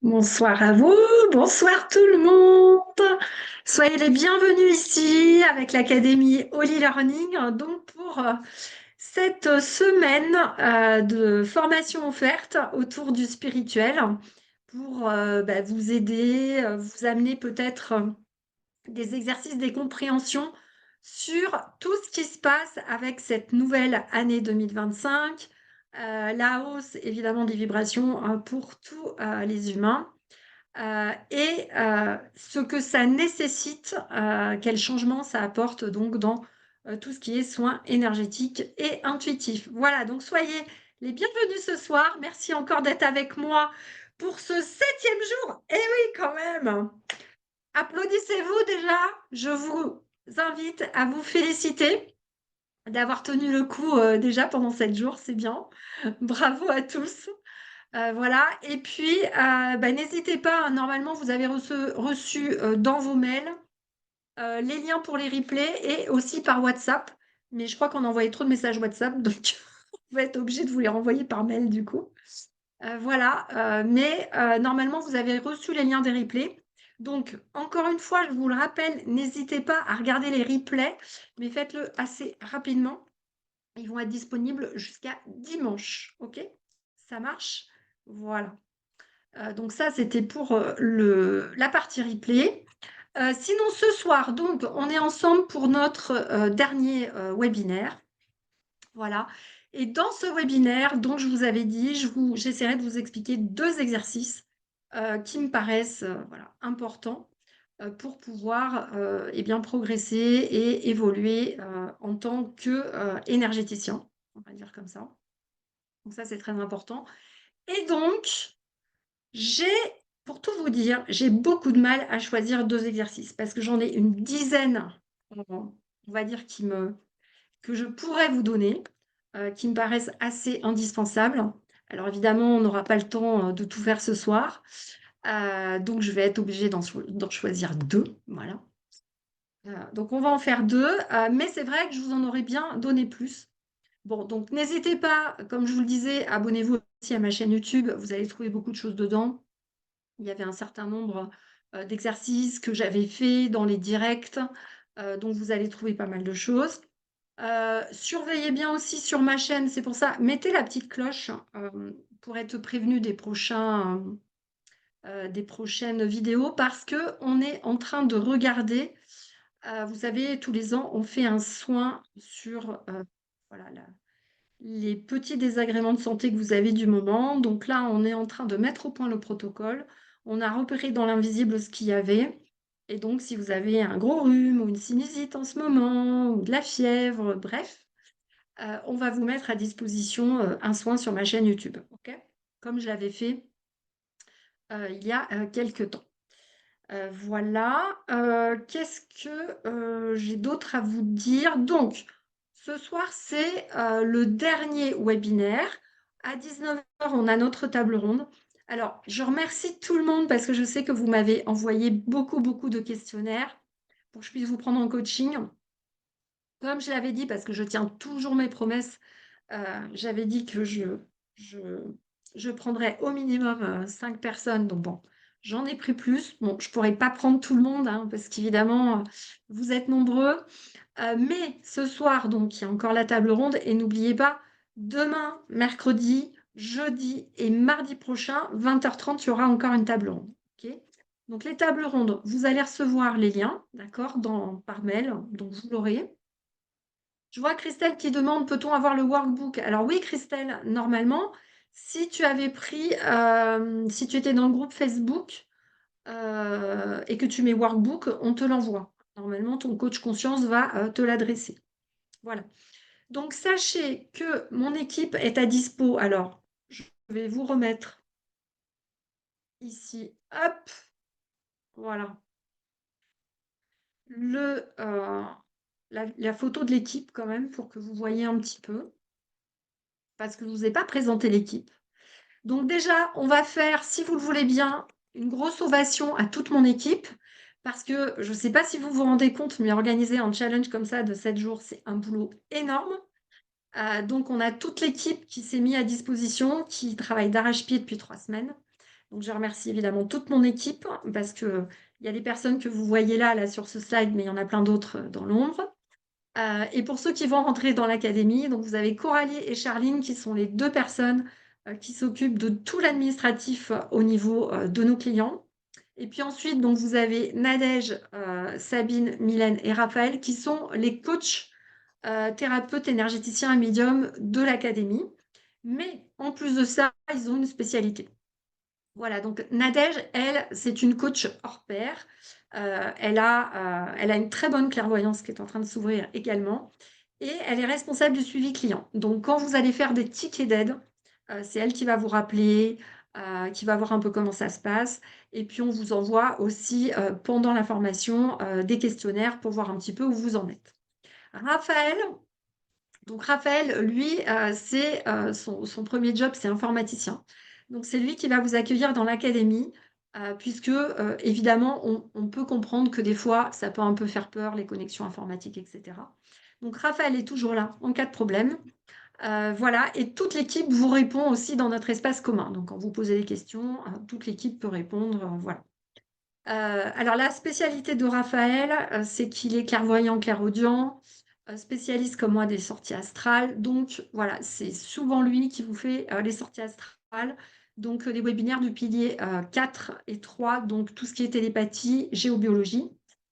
Bonsoir à vous, bonsoir tout le monde. Soyez les bienvenus ici avec l'Académie Holy Learning, donc pour cette semaine de formation offerte autour du spirituel pour vous aider, vous amener peut-être des exercices, des compréhensions sur tout ce qui se passe avec cette nouvelle année 2025, la hausse évidemment des vibrations pour tous les humains et ce que ça nécessite, quel changement ça apporte donc dans tout ce qui est soins énergétiques et intuitifs. Voilà, donc soyez les bienvenus ce soir. Merci encore d'être avec moi pour ce 7e jour. Eh oui, quand même. Applaudissez-vous déjà. Je vous invite à vous féliciter d'avoir tenu le coup déjà pendant 7 jours. C'est bien. Bravo à tous. Voilà. Et puis, n'hésitez pas. Normalement, vous avez reçu dans vos mails les liens pour les replays et aussi par WhatsApp. Mais je crois qu'on a envoyé trop de messages WhatsApp, donc on va être obligé de vous les renvoyer par mail du coup. Voilà. Mais normalement, vous avez reçu les liens des replays. Donc, encore une fois, je vous le rappelle, n'hésitez pas à regarder les replays, mais faites-le assez rapidement. Ils vont être disponibles jusqu'à dimanche. OK? Ça marche? Voilà. Donc ça, c'était pour la partie replay. Sinon, ce soir, donc, on est ensemble pour notre dernier webinaire. Voilà. Et dans ce webinaire, donc, je vous avais dit, j'essaierai de vous expliquer 2 exercices qui me paraissent voilà, importants pour pouvoir eh bien, progresser et évoluer en tant qu'énergéticien, on va dire comme ça. Donc ça, c'est très important. Et donc, j'ai, pour tout vous dire, j'ai beaucoup de mal à choisir 2 exercices parce que j'en ai une dizaine, on va dire, que je pourrais vous donner, qui me paraissent assez indispensables. Alors évidemment, on n'aura pas le temps de tout faire ce soir, donc je vais être obligée d'en choisir 2. Voilà. Donc on va en faire 2, mais c'est vrai que je vous en aurais bien donné plus. Bon, donc n'hésitez pas, comme je vous le disais, abonnez-vous aussi à ma chaîne YouTube, vous allez trouver beaucoup de choses dedans. Il y avait un certain nombre d'exercices que j'avais fait dans les directs, donc vous allez trouver pas mal de choses. Surveillez bien aussi sur ma chaîne, c'est pour ça, mettez la petite cloche pour être prévenu des prochaines vidéos parce que on est en train de regarder, vous savez, tous les ans, on fait un soin sur voilà, les petits désagréments de santé que vous avez du moment. Donc là, on est en train de mettre au point le protocole. On a repéré dans l'invisible ce qu'il y avait. Et donc, si vous avez un gros rhume ou une sinusite en ce moment, ou de la fièvre, bref, on va vous mettre à disposition un soin sur ma chaîne YouTube, ok? Comme je l'avais fait il y a quelques temps. Voilà. Qu'est-ce que j'ai d'autre à vous dire? Donc, ce soir, c'est le dernier webinaire. À 19h, on a notre table ronde. Alors, je remercie tout le monde parce que je sais que vous m'avez envoyé beaucoup, beaucoup de questionnaires pour que je puisse vous prendre en coaching. Comme je l'avais dit, parce que je tiens toujours mes promesses, j'avais dit que je, je prendrais au minimum 5 personnes. Donc bon, j'en ai pris plus. Bon, je ne pourrais pas prendre tout le monde, hein, parce qu'évidemment, vous êtes nombreux. Mais ce soir, donc, il y a encore la table ronde. Et n'oubliez pas, demain, mercredi, jeudi et mardi prochain, 20h30, il y aura encore une table ronde. Ok. Donc les tables rondes, vous allez recevoir les liens, d'accord, par mail. Donc vous l'aurez. Je vois Christelle qui demande, peut-on avoir le workbook? Alors oui, Christelle, normalement, si tu avais pris, si tu étais dans le groupe Facebook et que tu mets workbook, on te l'envoie. Normalement, ton coach conscience va te l'adresser. Voilà. Donc, sachez que mon équipe est à dispo. Alors, je vais vous remettre ici, hop, voilà, la photo de l'équipe quand même pour que vous voyez un petit peu, parce que je ne vous ai pas présenté l'équipe. Donc déjà, on va faire, si vous le voulez bien, une grosse ovation à toute mon équipe, parce que je ne sais pas si vous vous rendez compte, mais organiser un challenge comme ça de 7 jours, c'est un boulot énorme. Donc on a toute l'équipe qui s'est mise à disposition, qui travaille d'arrache-pied depuis 3 semaines. Donc, je remercie évidemment toute mon équipe parce qu'il y a des personnes que vous voyez là sur ce slide, mais il y en a plein d'autres dans l'ombre. Et pour ceux qui vont rentrer dans l'académie, donc vous avez Coralie et Charline qui sont les deux personnes qui s'occupent de tout l'administratif au niveau de nos clients. Et puis ensuite, donc vous avez Nadège, Sabine, Mylène et Raphaël qui sont les coachs thérapeutes énergéticiens et médiums de l'académie. Mais en plus de ça, ils ont une spécialité. Voilà, donc Nadège, elle, c'est une coach hors pair. Elle a une très bonne clairvoyance qui est en train de s'ouvrir également. Et elle est responsable du suivi client. Donc, quand vous allez faire des tickets d'aide, c'est elle qui va vous rappeler, qui va voir un peu comment ça se passe. Et puis, on vous envoie aussi, pendant la formation, des questionnaires pour voir un petit peu où vous en êtes. Raphaël, donc Raphaël, lui, son premier job, c'est informaticien. Donc c'est lui qui va vous accueillir dans l'académie, puisque évidemment, on peut comprendre que des fois, ça peut un peu faire peur, les connexions informatiques, etc. Donc Raphaël est toujours là en cas de problème. Voilà, et toute l'équipe vous répond aussi dans notre espace commun. Donc quand vous posez des questions, toute l'équipe peut répondre. Voilà. Alors la spécialité de Raphaël, c'est qu'il est clairvoyant, clairaudient, spécialiste comme moi des sorties astrales. Donc voilà, c'est souvent lui qui vous fait les sorties astrales. Donc les webinaires du pilier 4 et 3, donc tout ce qui est télépathie, géobiologie.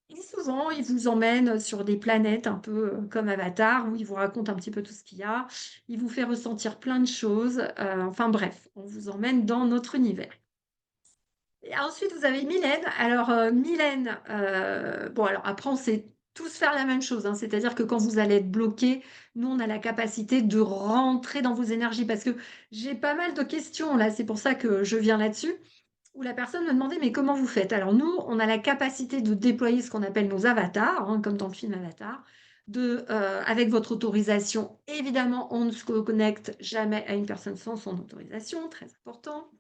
Et souvent, il vous emmène sur des planètes un peu comme Avatar, où il vous raconte un petit peu tout ce qu'il y a. Il vous fait ressentir plein de choses. Enfin bref, on vous emmène dans notre univers. Et ensuite, vous avez Mylène. Alors, Mylène, bon, alors après, on sait tous faire la même chose, hein. C'est-à-dire que quand vous allez être bloqué, nous, on a la capacité de rentrer dans vos énergies parce que j'ai pas mal de questions là, c'est pour ça que je viens là-dessus, où la personne me demandait, mais comment vous faites? Alors, nous, on a la capacité de déployer ce qu'on appelle nos avatars, hein, comme dans le film Avatar. Avec votre autorisation, évidemment, on ne se connecte jamais à une personne sans son autorisation, très important.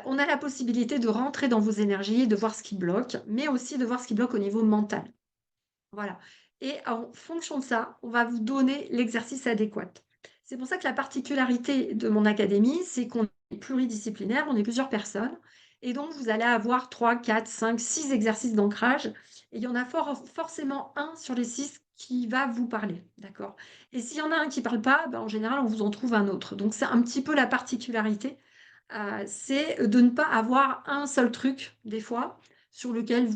On a la possibilité de rentrer dans vos énergies, de voir ce qui bloque, mais aussi de voir ce qui bloque au niveau mental. Voilà. Et en fonction de ça, on va vous donner l'exercice adéquat. C'est pour ça que la particularité de mon académie, c'est qu'on est pluridisciplinaire, on est plusieurs personnes, et donc vous allez avoir 3, 4, 5, 6 exercices d'ancrage, et il y en a forcément un sur les 6 qui va vous parler, d'accord? Et s'il y en a un qui ne parle pas, ben, en général, on vous en trouve un autre. Donc c'est un petit peu la particularité, c'est de ne pas avoir un seul truc, des fois, sur lequel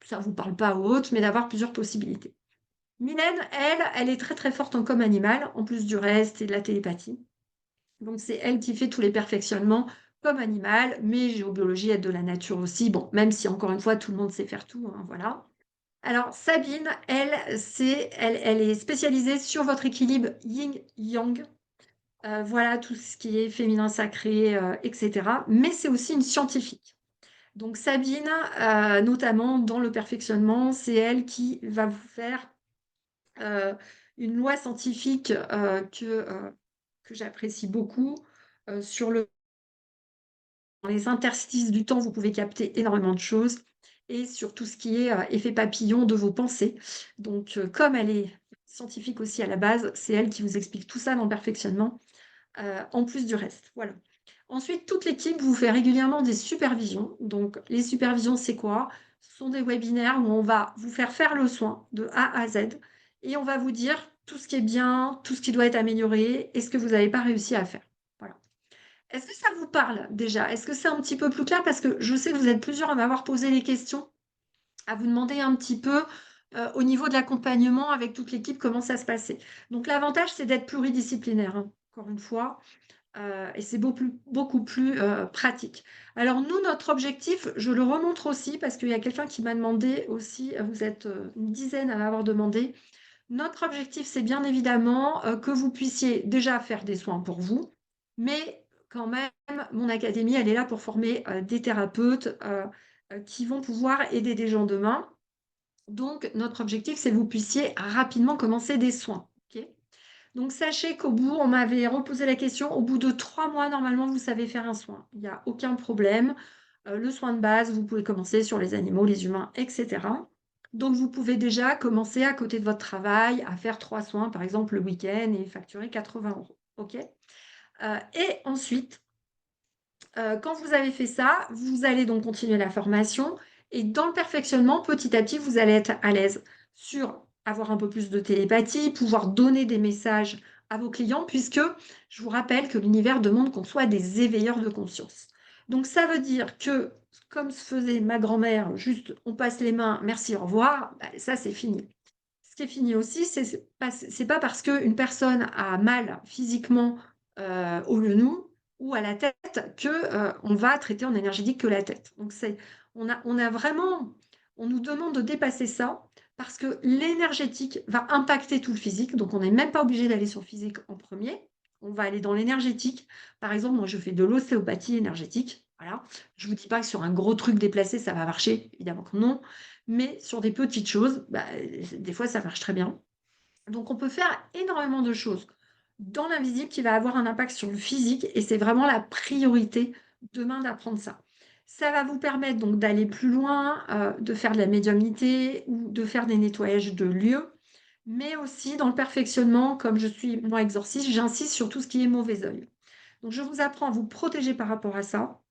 ça ne vous parle pas ou autre, mais d'avoir plusieurs possibilités. Mylène, elle est très très forte en com animal, en plus du reste et de la télépathie. Donc c'est elle qui fait tous les perfectionnements comme animal, mais géobiologie, aide de la nature aussi. Bon, même si encore une fois, tout le monde sait faire tout, hein, voilà. Alors Sabine, elle est spécialisée sur votre équilibre yin-yang. Voilà tout ce qui est féminin sacré, etc. Mais c'est aussi une scientifique. Donc Sabine, notamment dans le perfectionnement, c'est elle qui va vous faire euh, une loi scientifique que j'apprécie beaucoup. Sur dans les interstices du temps, vous pouvez capter énormément de choses. Et sur tout ce qui est effet papillon de vos pensées. Donc, comme elle est scientifique aussi à la base, c'est elle qui vous explique tout ça dans le perfectionnement, en plus du reste. Voilà. Ensuite, toute l'équipe vous fait régulièrement des supervisions. Donc, les supervisions, c'est quoi? Ce sont des webinaires où on va vous faire le soin de A à Z et on va vous dire tout ce qui est bien, tout ce qui doit être amélioré et ce que vous n'avez pas réussi à faire. Voilà. Est-ce que ça vous parle déjà? Est-ce que c'est un petit peu plus clair? Parce que je sais que vous êtes plusieurs à m'avoir posé les questions, à vous demander un petit peu au niveau de l'accompagnement avec toute l'équipe comment ça se passait. Donc, l'avantage, c'est d'être pluridisciplinaire, hein, encore une fois. Et c'est beaucoup plus pratique. Alors nous, notre objectif, je le remontre aussi parce qu'il y a quelqu'un qui m'a demandé aussi, vous êtes une dizaine à m'avoir demandé. Notre objectif, c'est bien évidemment que vous puissiez déjà faire des soins pour vous, mais quand même, mon académie, elle est là pour former des thérapeutes qui vont pouvoir aider des gens demain. Donc, notre objectif, c'est que vous puissiez rapidement commencer des soins. Ok. Donc, sachez qu'au bout, on m'avait reposé la question, au bout de 3 mois, normalement, vous savez faire un soin. Il n'y a aucun problème. Le soin de base, vous pouvez commencer sur les animaux, les humains, etc. Donc, vous pouvez déjà commencer à côté de votre travail à faire 3 soins, par exemple, le week-end et facturer 80 euros. OK. Et ensuite, Quand vous avez fait ça, vous allez donc continuer la formation et dans le perfectionnement, petit à petit, vous allez être à l'aise sur avoir un peu plus de télépathie, pouvoir donner des messages à vos clients, puisque je vous rappelle que l'univers demande qu'on soit des éveilleurs de conscience. Donc ça veut dire que, comme se faisait ma grand-mère, juste on passe les mains, merci, au revoir, bah, ça c'est fini. Ce qui est fini aussi, c'est pas parce qu'une personne a mal physiquement au genou ou à la tête que on va traiter en énergétique que la tête. Donc on a vraiment, on nous demande de dépasser ça parce que l'énergétique va impacter tout le physique. Donc on n'est même pas obligé d'aller sur le physique en premier. On va aller dans l'énergétique. Par exemple, moi je fais de l'ostéopathie énergétique. Voilà. Je vous dis pas que sur un gros truc déplacé ça va marcher, évidemment que non. Mais sur des petites choses, bah, des fois, ça marche très bien. Donc, on peut faire énormément de choses dans l'invisible qui va avoir un impact sur le physique et c'est vraiment la priorité demain d'apprendre ça. Ça va vous permettre donc d'aller plus loin, de faire de la médiumnité ou de faire des nettoyages de lieux, mais aussi dans le perfectionnement, comme je suis moi exorciste, j'insiste sur tout ce qui est mauvais œil. Donc, je vous apprends à vous protéger par rapport à ça,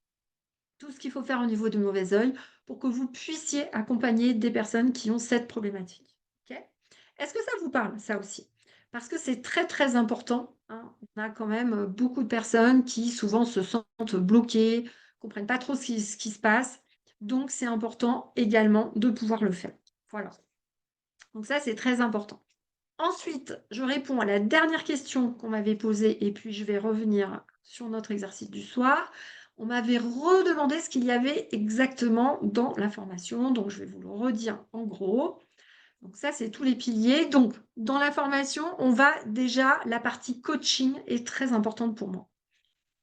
tout ce qu'il faut faire au niveau du mauvais œil pour que vous puissiez accompagner des personnes qui ont cette problématique. Ok. Est-ce que ça vous parle, ça aussi? Parce que c'est très, très important, hein. On a quand même beaucoup de personnes qui souvent se sentent bloquées, ne comprennent pas trop ce qui se passe. Donc, c'est important également de pouvoir le faire. Voilà. Donc ça, c'est très important. Ensuite, je réponds à la dernière question qu'on m'avait posée et puis je vais revenir sur notre exercice du soir. On m'avait redemandé ce qu'il y avait exactement dans la formation, donc je vais vous le redire en gros. Donc ça, c'est tous les piliers. Donc, dans la formation, on va déjà, la partie coaching est très importante pour moi.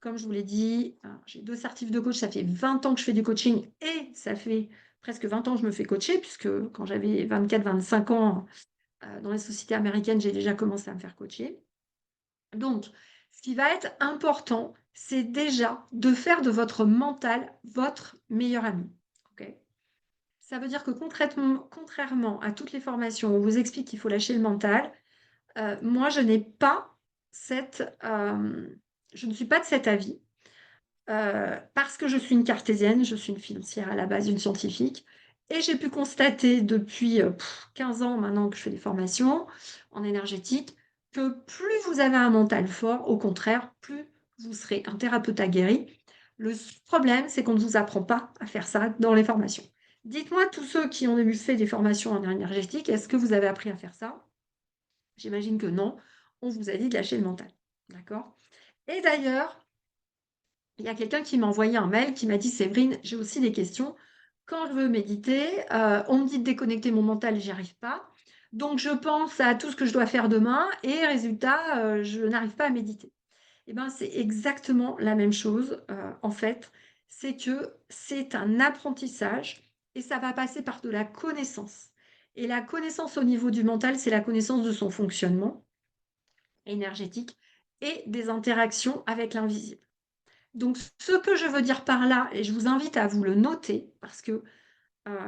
Comme je vous l'ai dit, j'ai 2 certifs de coach, ça fait 20 ans que je fais du coaching et ça fait presque 20 ans que je me fais coacher, puisque quand j'avais 24-25 ans, dans les sociétés américaines, j'ai déjà commencé à me faire coacher. Donc, ce qui va être important, c'est déjà de faire de votre mental votre meilleur ami. Ok. Ça veut dire que contrairement à toutes les formations où on vous explique qu'il faut lâcher le mental, moi, je n'ai pas je ne suis pas de cet avis. Parce que je suis une cartésienne, je suis une financière à la base, une scientifique, et j'ai pu constater depuis 15 ans maintenant que je fais des formations en énergétique, que plus vous avez un mental fort, au contraire, plus vous serez un thérapeute aguerri. Le problème, c'est qu'on ne vous apprend pas à faire ça dans les formations. Dites-moi, tous ceux qui ont fait des formations en énergétique, est-ce que vous avez appris à faire ça? J'imagine que non. On vous a dit de lâcher le mental. D'accord? Et d'ailleurs, il y a quelqu'un qui m'a envoyé un mail qui m'a dit: «Séverine, j'ai aussi des questions. Quand je veux méditer, on me dit de déconnecter mon mental et j'y arrive pas. Donc je pense à tout ce que je dois faire demain et résultat, je n'arrive pas à méditer». Et ben, c'est exactement la même chose, en fait. C'est que c'est un apprentissage et ça va passer par de la connaissance. Et la connaissance au niveau du mental, c'est la connaissance de son fonctionnement énergétique et des interactions avec l'invisible. Donc, ce que je veux dire par là, et je vous invite à vous le noter, parce que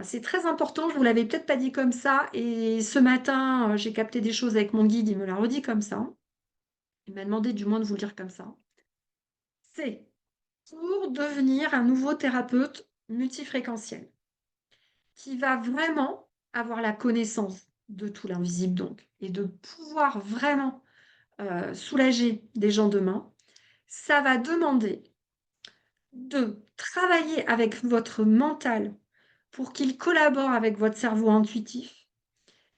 c'est très important, je ne vous l'avais peut-être pas dit comme ça, et ce matin, j'ai capté des choses avec mon guide, il me l'a redit comme ça. Il m'a demandé du moins de vous le dire comme ça. C'est pour devenir un nouveau thérapeute multifréquentiel, qui va vraiment avoir la connaissance de tout l'invisible, donc, et de pouvoir vraiment soulager des gens demain, ça va demander de travailler avec votre mental pour qu'il collabore avec votre cerveau intuitif.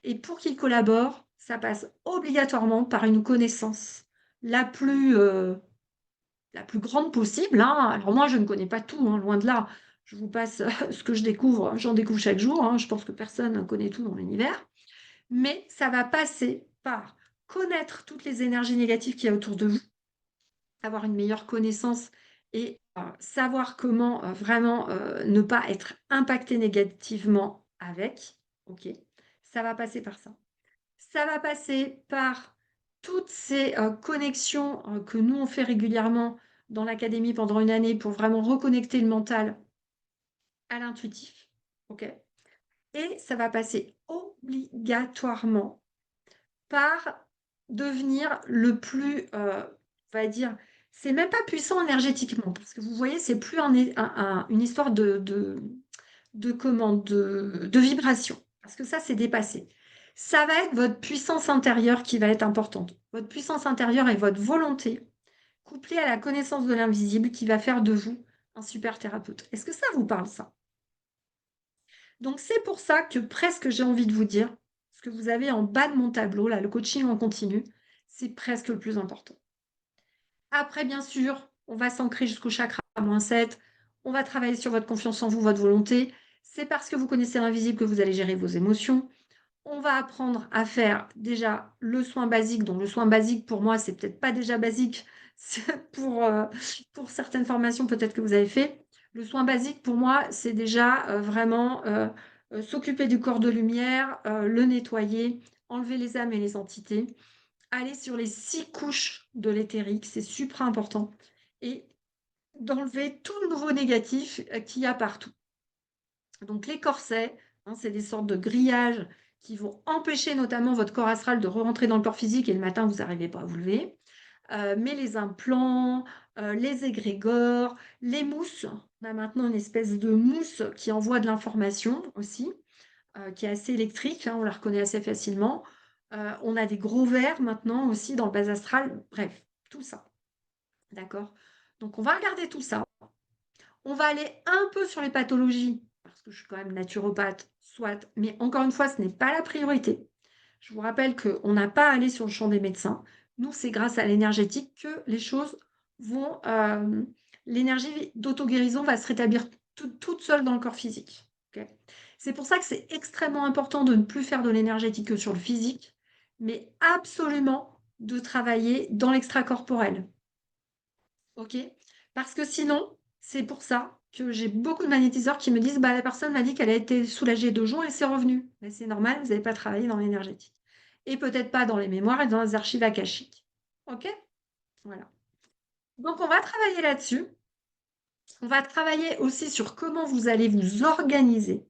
Et pour qu'il collabore, ça passe obligatoirement par une connaissance la plus, euh, la plus grande possible, hein. Alors moi, je ne connais pas tout, hein, loin de là. Je vous passe ce que je découvre, j'en découvre chaque jour, hein. Je pense que personne ne connaît tout dans l'univers. Mais ça va passer par connaître toutes les énergies négatives qu'il y a autour de vous, avoir une meilleure connaissance et savoir comment vraiment ne pas être impacté négativement avec. Ok, ça va passer par ça. Ça va passer par toutes ces connexions que nous on fait régulièrement dans l'académie pendant une année pour vraiment reconnecter le mental à l'intuitif. Ok, et ça va passer obligatoirement par devenir le plus, on va dire, C'est même pas puissant énergétiquement, parce que vous voyez, c'est plus une histoire de vibration, parce que ça, c'est dépassé. Ça va être votre puissance intérieure qui va être importante. Votre puissance intérieure et votre volonté, couplée à la connaissance de l'invisible, qui va faire de vous un super thérapeute. Est-ce que ça vous parle, ça? Donc, c'est pour ça que presque j'ai envie de vous dire, ce que vous avez en bas de mon tableau, là, le coaching en continu, c'est presque le plus important. Après, bien sûr, on va s'ancrer jusqu'au chakra -7. On va travailler sur votre confiance en vous, votre volonté. C'est parce que vous connaissez l'invisible que vous allez gérer vos émotions. On va apprendre à faire déjà le soin basique. Donc, le soin basique, pour moi, c'est peut-être pas déjà basique. Pour certaines formations, peut-être que vous avez fait. Le soin basique, pour moi, c'est déjà vraiment s'occuper du corps de lumière, le nettoyer, enlever les âmes et les entités, aller sur les 6 couches de l'éthérique, c'est super important, et d'enlever tout le nouveau négatif qu'il y a partout. Donc les corsets, hein, c'est des sortes de grillages qui vont empêcher notamment votre corps astral de re-rentrer dans le corps physique et le matin, vous n'arrivez pas à vous lever. Mais les implants, les égrégores, les mousses. On a maintenant une espèce de mousse qui envoie de l'information aussi, qui est assez électrique, hein, on la reconnaît assez facilement. On a des gros verres maintenant aussi dans le bas astral. Bref, tout ça. D'accord? Donc on va regarder tout ça. On va aller un peu sur les pathologies, parce que je suis quand même naturopathe, soit, mais encore une fois, ce n'est pas la priorité. Je vous rappelle qu'on n'a pas à aller sur le champ des médecins. Nous, c'est grâce à l'énergétique que les choses vont... l'énergie d'auto-guérison va se rétablir toute seule dans le corps physique. Ok. C'est pour ça que c'est extrêmement important de ne plus faire de l'énergétique que sur le physique, mais absolument de travailler dans l'extracorporel. Ok? Parce que sinon, c'est pour ça que j'ai beaucoup de magnétiseurs qui me disent, bah, la personne m'a dit qu'elle a été soulagée 2 jours et c'est revenu. Mais c'est normal, vous n'avez pas travaillé dans l'énergétique. Et peut-être pas dans les mémoires et dans les archives akashiques. Ok? Voilà. Donc, on va travailler là-dessus. On va travailler aussi sur comment vous allez vous organiser.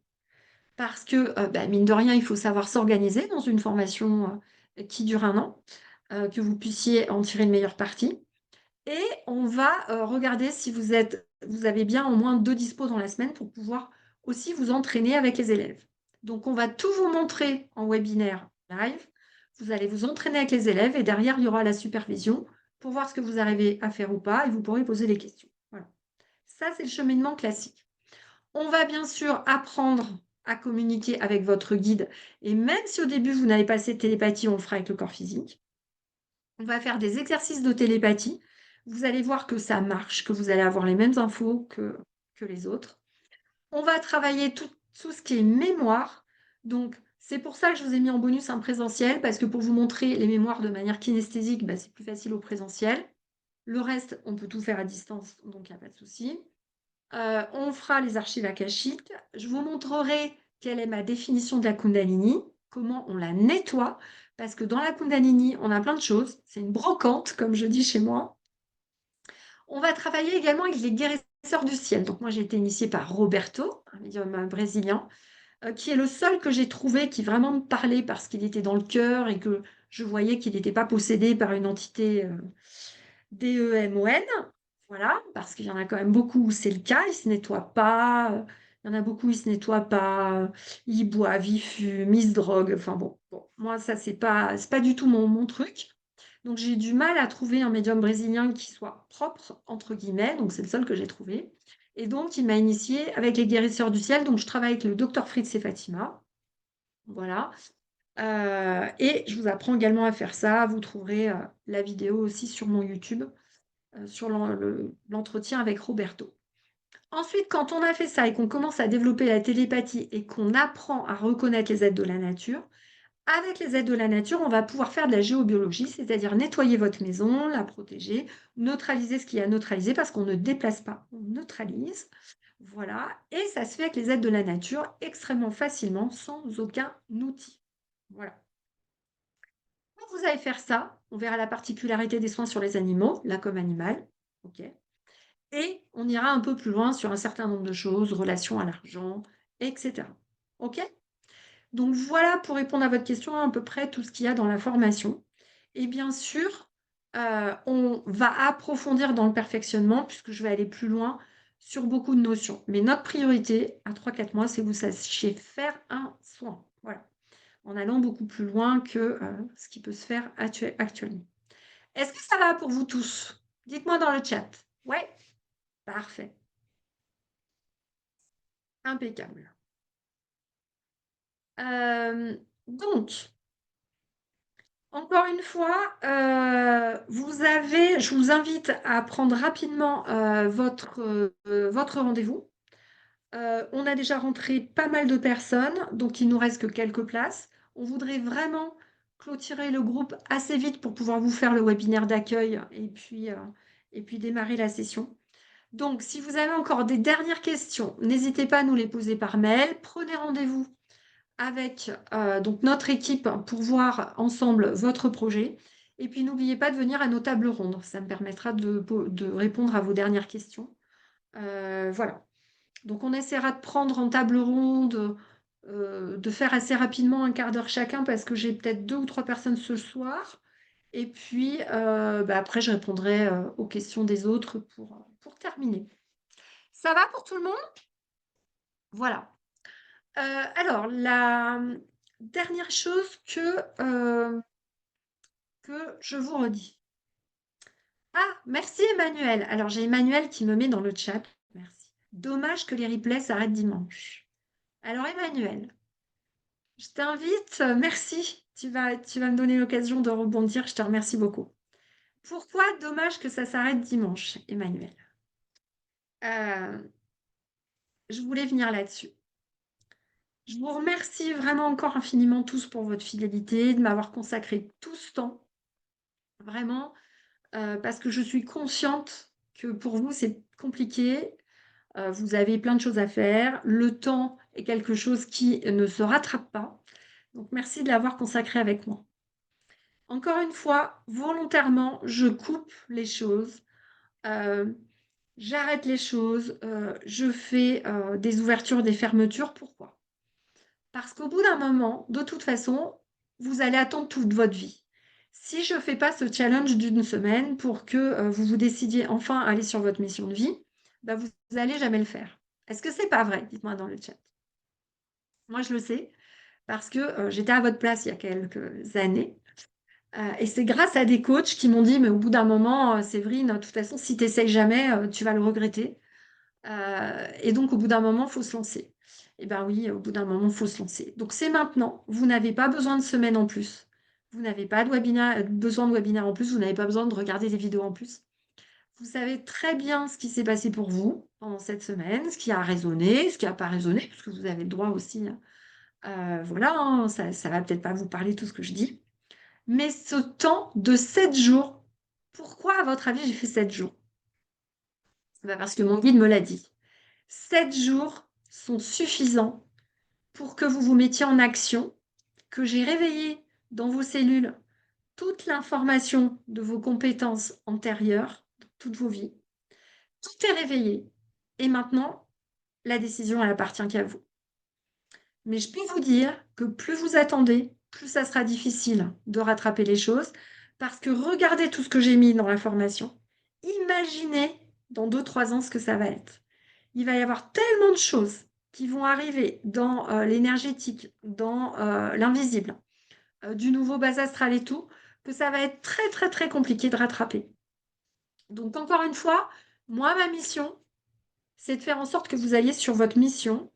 Parce que, bah, mine de rien, il faut savoir s'organiser dans une formation qui dure 1 an, que vous puissiez en tirer le meilleur parti. Et on va regarder si vous avez bien au moins 2 dispos dans la semaine pour pouvoir aussi vous entraîner avec les élèves. Donc, on va tout vous montrer en webinaire live. Vous allez vous entraîner avec les élèves et derrière, il y aura la supervision pour voir ce que vous arrivez à faire ou pas et vous pourrez poser des questions. Voilà. Ça, c'est le cheminement classique. On va bien sûr apprendre à communiquer avec votre guide et même si au début, vous n'avez pas assez de télépathie, on le fera avec le corps physique. On va faire des exercices de télépathie. Vous allez voir que ça marche, que vous allez avoir les mêmes infos que les autres. On va travailler tout ce qui est mémoire. Donc, c'est pour ça que je vous ai mis en bonus un présentiel, parce que pour vous montrer les mémoires de manière kinesthésique, bah, c'est plus facile au présentiel. Le reste, on peut tout faire à distance, donc il n'y a pas de souci. On fera les archives akashiques. Je vous montrerai quelle est ma définition de la Kundalini, comment on la nettoie, parce que dans la Kundalini, on a plein de choses. C'est une brocante, comme je dis chez moi. On va travailler également avec les guérisseurs du ciel. Donc moi, j'ai été initiée par Roberto, un médium brésilien, qui est le seul que j'ai trouvé qui vraiment me parlait parce qu'il était dans le cœur et que je voyais qu'il n'était pas possédé par une entité DEMON. Voilà, parce qu'il y en a quand même beaucoup où c'est le cas, ils ne se nettoient pas. Il y en a beaucoup, ils ne se nettoient pas. Ils boivent, ils fument, ils se droguent. Enfin bon, moi, ça, c'est pas du tout mon truc. Donc, j'ai du mal à trouver un médium brésilien qui soit propre, entre guillemets. Donc, c'est le seul que j'ai trouvé. Et donc, il m'a initiée avec les guérisseurs du ciel. Donc, je travaille avec le docteur Fritz et Fatima. Voilà. Et je vous apprends également à faire ça. Vous trouverez la vidéo aussi sur mon YouTube, sur l'entretien avec Roberto. Ensuite, quand on a fait ça et qu'on commence à développer la télépathie et qu'on apprend à reconnaître les aides de la nature, avec les aides de la nature, on va pouvoir faire de la géobiologie, c'est-à-dire nettoyer votre maison, la protéger, neutraliser ce qu'il y a à neutraliser parce qu'on ne déplace pas, on neutralise. Voilà, et ça se fait avec les aides de la nature extrêmement facilement, sans aucun outil. Voilà. Quand vous allez faire ça, on verra la particularité des soins sur les animaux, là comme animal. Ok. Et on ira un peu plus loin sur un certain nombre de choses, relation à l'argent, etc. Ok? Donc voilà pour répondre à votre question, à peu près tout ce qu'il y a dans la formation. Et bien sûr, On va approfondir dans le perfectionnement puisque je vais aller plus loin sur beaucoup de notions. Mais notre priorité à 3-4 mois, c'est que vous sachiez faire un soin. Voilà. En allant beaucoup plus loin que ce qui peut se faire actuellement. Est-ce que ça va pour vous tous? Dites-moi dans le chat. Ouais, parfait. Impeccable. Donc, encore une fois, je vous invite à prendre rapidement votre rendez-vous. On a déjà rentré pas mal de personnes, donc il nous reste que quelques places. On voudrait vraiment clôturer le groupe assez vite pour pouvoir vous faire le webinaire d'accueil et puis démarrer la session. Donc, si vous avez encore des dernières questions, n'hésitez pas à nous les poser par mail. Prenez rendez-vous avec donc notre équipe pour voir ensemble votre projet. Et puis, n'oubliez pas de venir à nos tables rondes. Ça me permettra de répondre à vos dernières questions. Voilà. Donc, on essaiera de prendre en table ronde, de faire assez rapidement un quart d'heure chacun parce que j'ai peut-être 2 ou 3 personnes ce soir. Et puis, après, je répondrai aux questions des autres pour terminer. Ça va pour tout le monde? Voilà. Alors, la dernière chose que je vous redis. Ah, merci Emmanuel. Alors, j'ai Emmanuel qui me met dans le chat. Merci. Dommage que les replays s'arrêtent dimanche. Alors, Emmanuel, je t'invite, merci. Tu vas me donner l'occasion de rebondir. Je te remercie beaucoup. Pourquoi dommage que ça s'arrête dimanche, Emmanuel? Euh, je voulais venir là-dessus. Je vous remercie vraiment encore infiniment tous pour votre fidélité, de m'avoir consacré tout ce temps, vraiment, parce que je suis consciente que pour vous, c'est compliqué. Vous avez plein de choses à faire. Le temps est quelque chose qui ne se rattrape pas. Donc, merci de l'avoir consacré avec moi. Encore une fois, volontairement, je coupe les choses. euh, J'arrête les choses. Je fais des ouvertures, des fermetures. Pourquoi? Parce qu'au bout d'un moment, de toute façon, vous allez attendre toute votre vie. Si je ne fais pas ce challenge d'une semaine pour que vous vous décidiez enfin à aller sur votre mission de vie, bah, vous n'allez jamais le faire. Est-ce que c'est pas vrai? Dites-moi dans le chat. Moi, je le sais parce que j'étais à votre place il y a quelques années. Et c'est grâce à des coachs qui m'ont dit, mais au bout d'un moment, Séverine, de toute façon, si tu n'essayes jamais, tu vas le regretter. Et donc, au bout d'un moment, il faut se lancer. Eh bien oui, au bout d'un moment, il faut se lancer. Donc, c'est maintenant. Vous n'avez pas besoin de semaines en plus. Vous n'avez pas de besoin de webinaire en plus. Vous n'avez pas besoin de regarder des vidéos en plus. Vous savez très bien ce qui s'est passé pour vous pendant cette semaine, ce qui a résonné, ce qui n'a pas résonné, parce que vous avez le droit aussi. Voilà, hein, ça ne va peut-être pas vous parler tout ce que je dis. Mais ce temps de 7 jours, pourquoi, à votre avis, j'ai fait 7 jours? Parce que mon guide me l'a dit. 7 jours sont suffisants pour que vous vous mettiez en action, que j'ai réveillé dans vos cellules toute l'information de vos compétences antérieures, de toutes vos vies. Tout est réveillé. Et maintenant, la décision, elle appartient qu'à vous. Mais je peux vous dire que plus vous attendez, plus ça sera difficile de rattraper les choses, parce que regardez tout ce que j'ai mis dans la formation. Imaginez dans 2-3 ans ce que ça va être. Il va y avoir tellement de choses qui vont arriver dans l'énergétique, dans l'invisible, du nouveau bas astral et tout, que ça va être très très très compliqué de rattraper. Donc encore une fois, moi, ma mission, c'est de faire en sorte que vous alliez sur votre mission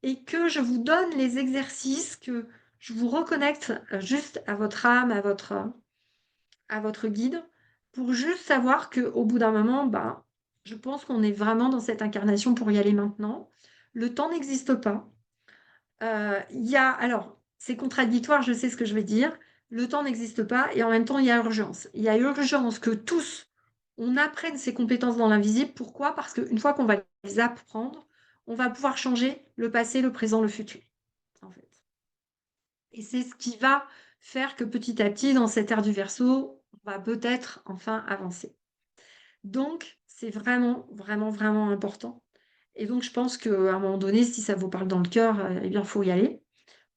et que je vous donne les exercices, que je vous reconnecte juste à votre âme, à votre guide, pour juste savoir qu'au bout d'un moment, bah, je pense qu'on est vraiment dans cette incarnation pour y aller maintenant. Le temps n'existe pas. Alors, c'est contradictoire, je sais ce que je vais dire. Le temps n'existe pas et en même temps, il y a urgence. Il y a urgence que tous, on apprenne ces compétences dans l'invisible. Pourquoi? Parce qu'une fois qu'on va les apprendre, on va pouvoir changer le passé, le présent, le futur, en fait. Et c'est ce qui va faire que petit à petit, dans cette ère du Verseau, on va peut-être enfin avancer. Donc, c'est vraiment, vraiment, vraiment important. Et donc, je pense qu'à un moment donné, si ça vous parle dans le cœur, eh bien, il faut y aller.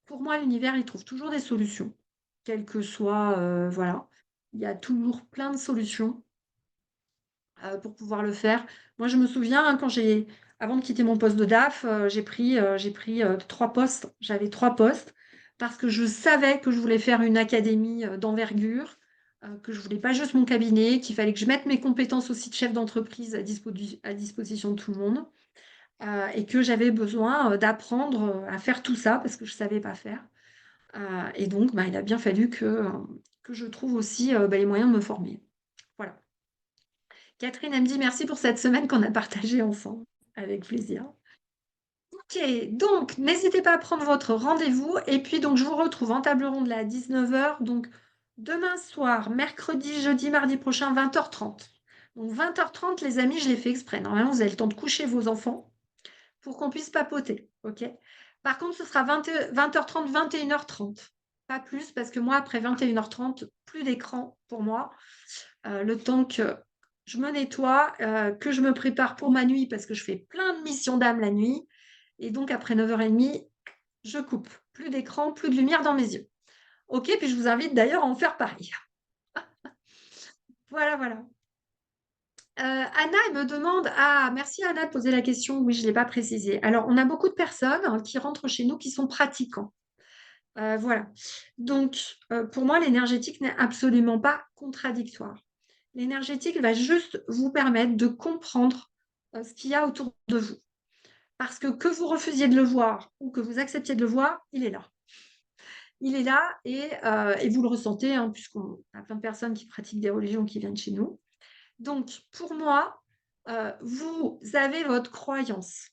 Pour moi, l'univers, il trouve toujours des solutions, quelles que soient, voilà. il y a toujours plein de solutions pour pouvoir le faire. Moi, je me souviens, hein, avant de quitter mon poste de DAF, j'ai pris 3 postes. J'avais 3 postes parce que je savais que je voulais faire une académie d'envergure, que je voulais pas juste mon cabinet, qu'il fallait que je mette mes compétences aussi de chef d'entreprise à disposition de tout le monde, et que j'avais besoin d'apprendre à faire tout ça parce que je savais pas faire. Et donc, bah, il a bien fallu que je trouve aussi bah, les moyens de me former. Voilà. Catherine, elle me dit merci pour cette semaine qu'on a partagée ensemble. Avec plaisir. Ok, donc n'hésitez pas à prendre votre rendez-vous. Et puis, donc, je vous retrouve en table ronde là, à 19 heures. Donc, demain soir, mercredi, jeudi, mardi prochain, 20h30. Donc, 20h30, les amis, je l'ai fait exprès. Normalement, vous avez le temps de coucher vos enfants pour qu'on puisse papoter. Ok. Par contre, ce sera 20h30, 21h30. Pas plus, parce que moi, après 21h30, plus d'écran pour moi. Le temps que je me nettoie, que je me prépare pour ma nuit parce que je fais plein de missions d'âme la nuit. Et donc, après 9h30, je coupe. Plus d'écran, plus de lumière dans mes yeux. Ok, puis je vous invite d'ailleurs à en faire pareil. Voilà, voilà. Anna, elle me demande, ah, merci Anna de poser la question. Oui, je ne l'ai pas précisé. Alors, on a beaucoup de personnes qui rentrent chez nous qui sont pratiquants. Voilà. Donc, pour moi, l'énergétique n'est absolument pas contradictoire. L'énergétique va juste vous permettre de comprendre ce qu'il y a autour de vous. Parce que vous refusiez de le voir ou que vous acceptiez de le voir, il est là. Il est là et vous le ressentez, hein, puisqu'on a plein de personnes qui pratiquent des religions qui viennent chez nous. Donc, pour moi, vous avez votre croyance.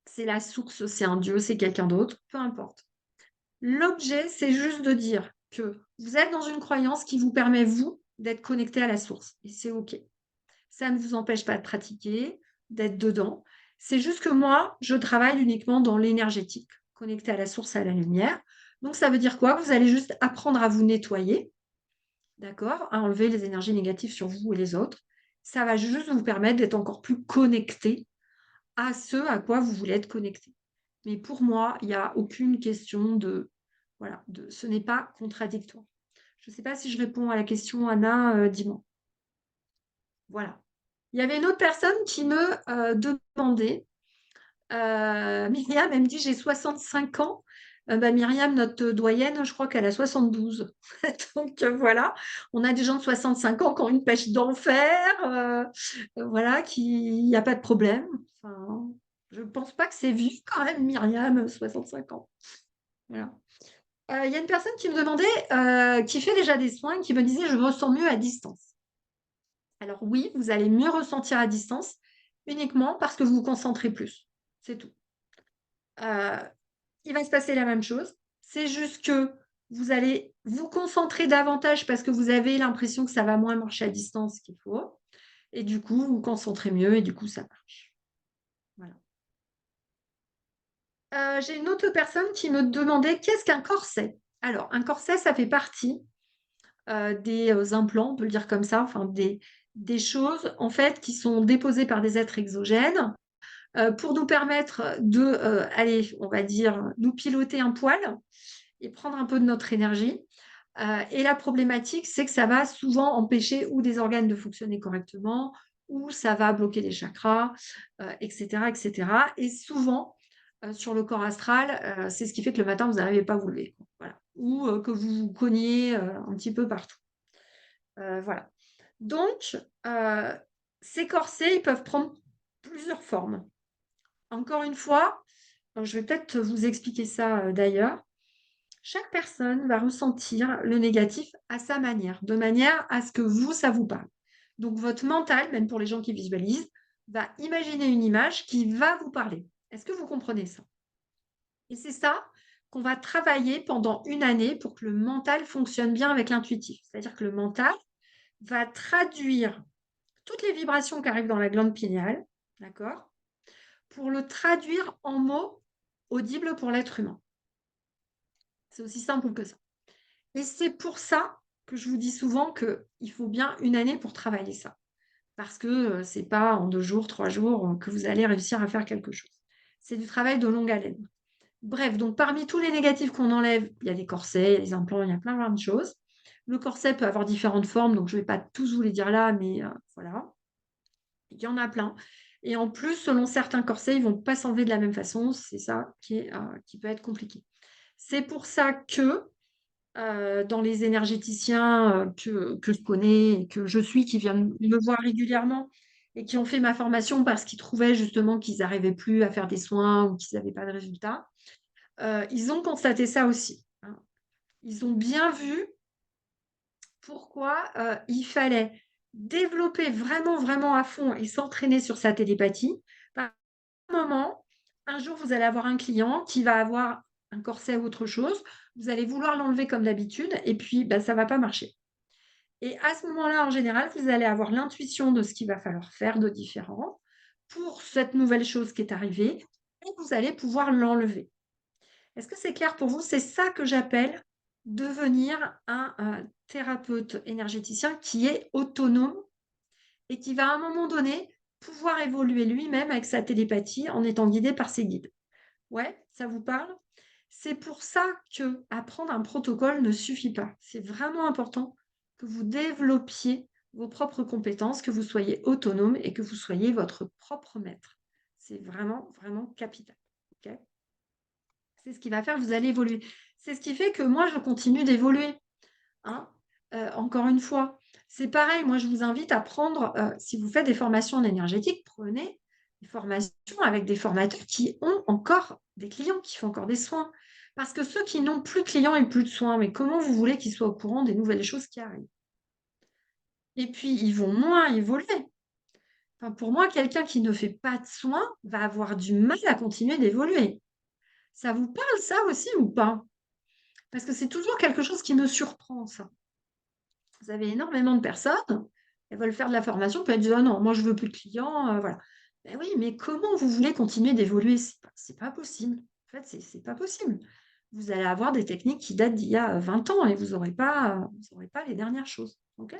C'est la source, c'est un Dieu, c'est quelqu'un d'autre, peu importe. L'objet, c'est juste de dire que vous êtes dans une croyance qui vous permet, vous, d'être connecté à la source. Et c'est OK. Ça ne vous empêche pas de pratiquer, d'être dedans. C'est juste que moi, je travaille uniquement dans l'énergétique, connecté à la source, à la lumière. Donc, ça veut dire quoi? Vous allez juste apprendre à vous nettoyer, d'accord? À enlever les énergies négatives sur vous et les autres. Ça va juste vous permettre d'être encore plus connecté à ce à quoi vous voulez être connecté. Mais pour moi, il n'y a aucune question de... Voilà, ce n'est pas contradictoire. Je ne sais pas si je réponds à la question, Anna, dis-moi. Voilà. Il y avait une autre personne qui me demandait, Myriam, elle me dit, j'ai 65 ans. Bah, Myriam, notre doyenne, je crois qu'elle a 72. Donc voilà, on a des gens de 65 ans qui ont une pêche d'enfer, voilà, il n'y a pas de problème. Enfin, je ne pense pas que c'est vu quand même, Myriam, 65 ans. Voilà. Il y a une personne qui me demandait, qui fait déjà des soins, qui me disait, je me ressens mieux à distance. Alors oui, vous allez mieux ressentir à distance uniquement parce que vous vous concentrez plus. C'est tout. Euh, il va se passer la même chose. C'est juste que vous allez vous concentrer davantage parce que vous avez l'impression que ça va moins marcher à distance qu'il faut. Et du coup, vous vous concentrez mieux et du coup, ça marche. Voilà. J'ai une autre personne qui me demandait qu'est-ce qu'un corset? Alors, un corset, ça fait partie des implants, on peut le dire comme ça, enfin des choses en fait qui sont déposées par des êtres exogènes pour nous permettre de, allez, on va dire, nous piloter un poil et prendre un peu de notre énergie. Et la problématique, c'est que ça va souvent empêcher ou des organes de fonctionner correctement, ou ça va bloquer les chakras, etc., etc. Et souvent, sur le corps astral, c'est ce qui fait que le matin, vous n'arrivez pas à vous lever. Voilà. Ou que vous vous cognez un petit peu partout. Voilà. Donc, ces corsets, ils peuvent prendre plusieurs formes. Encore une fois, je vais peut-être vous expliquer ça d'ailleurs. Chaque personne va ressentir le négatif à sa manière, de manière à ce que vous, ça vous parle. Donc, votre mental, même pour les gens qui visualisent, va imaginer une image qui va vous parler. Est-ce que vous comprenez ça? Et c'est ça qu'on va travailler pendant une année pour que le mental fonctionne bien avec l'intuitif. C'est-à-dire que le mental va traduire toutes les vibrations qui arrivent dans la glande pinéale, d'accord, pour le traduire en mots audibles pour l'être humain. C'est aussi simple que ça. Et c'est pour ça que je vous dis souvent qu'il faut bien une année pour travailler ça. Parce que ce n'est pas en 2 jours, 3 jours que vous allez réussir à faire quelque chose. C'est du travail de longue haleine. Bref, donc parmi tous les négatifs qu'on enlève, il y a des corsets, il y a des implants, il y a plein de choses. Le corset peut avoir différentes formes, donc je ne vais pas tous vous les dire là, mais voilà. Il y en a plein et en plus, selon certains corsets, ils vont pas s'enlever de la même façon. C'est ça qui peut être compliqué. C'est pour ça que, dans les énergéticiens, que je connais et que je suis, qui viennent me voir régulièrement et qui ont fait ma formation parce qu'ils trouvaient justement qu'ils n'arrivaient plus à faire des soins ou qu'ils n'avaient pas de résultats, ils ont constaté ça aussi, hein. Ils ont bien vu pourquoi, il fallait développer vraiment, vraiment à fond et s'entraîner sur sa télépathie. Par moment, un jour, vous allez avoir un client qui va avoir un corset ou autre chose, vous allez vouloir l'enlever comme d'habitude et puis, bah, ça va pas marcher et à ce moment-là, en général, vous allez avoir l'intuition de ce qu'il va falloir faire de différent pour cette nouvelle chose qui est arrivée et vous allez pouvoir l'enlever. Est-ce que c'est clair pour vous? C'est ça que j'appelle devenir un, thérapeute énergéticien qui est autonome et qui va à un moment donné pouvoir évoluer lui-même avec sa télépathie en étant guidé par ses guides. Ouais, ça vous parle? C'est pour ça que apprendre un protocole ne suffit pas. C'est vraiment important que vous développiez vos propres compétences, que vous soyez autonome et que vous soyez votre propre maître. C'est vraiment, vraiment capital. OK? C'est ce qui va faire que vous allez évoluer. C'est ce qui fait que moi, je continue d'évoluer, hein. Encore une fois, c'est pareil, moi, je vous invite à prendre, si vous faites des formations en énergétique, prenez des formations avec des formateurs qui ont encore des clients, qui font encore des soins. Parce que ceux qui n'ont plus de clients et plus de soins, mais comment vous voulez qu'ils soient au courant des nouvelles choses qui arrivent? Et puis, ils vont moins évoluer. Enfin, pour moi, quelqu'un qui ne fait pas de soins va avoir du mal à continuer d'évoluer. Ça vous parle ça aussi ou pas? Parce que c'est toujours quelque chose qui me surprend ça. Vous avez énormément de personnes, elles veulent faire de la formation, puis elles disent: «Ah non, moi je veux plus de clients», voilà. Ben oui, mais comment vous voulez continuer d'évoluer? C'est pas possible. En fait, c'est pas possible. Vous allez avoir des techniques qui datent d'il y a, 20 ans et vous aurez pas les dernières choses, OK?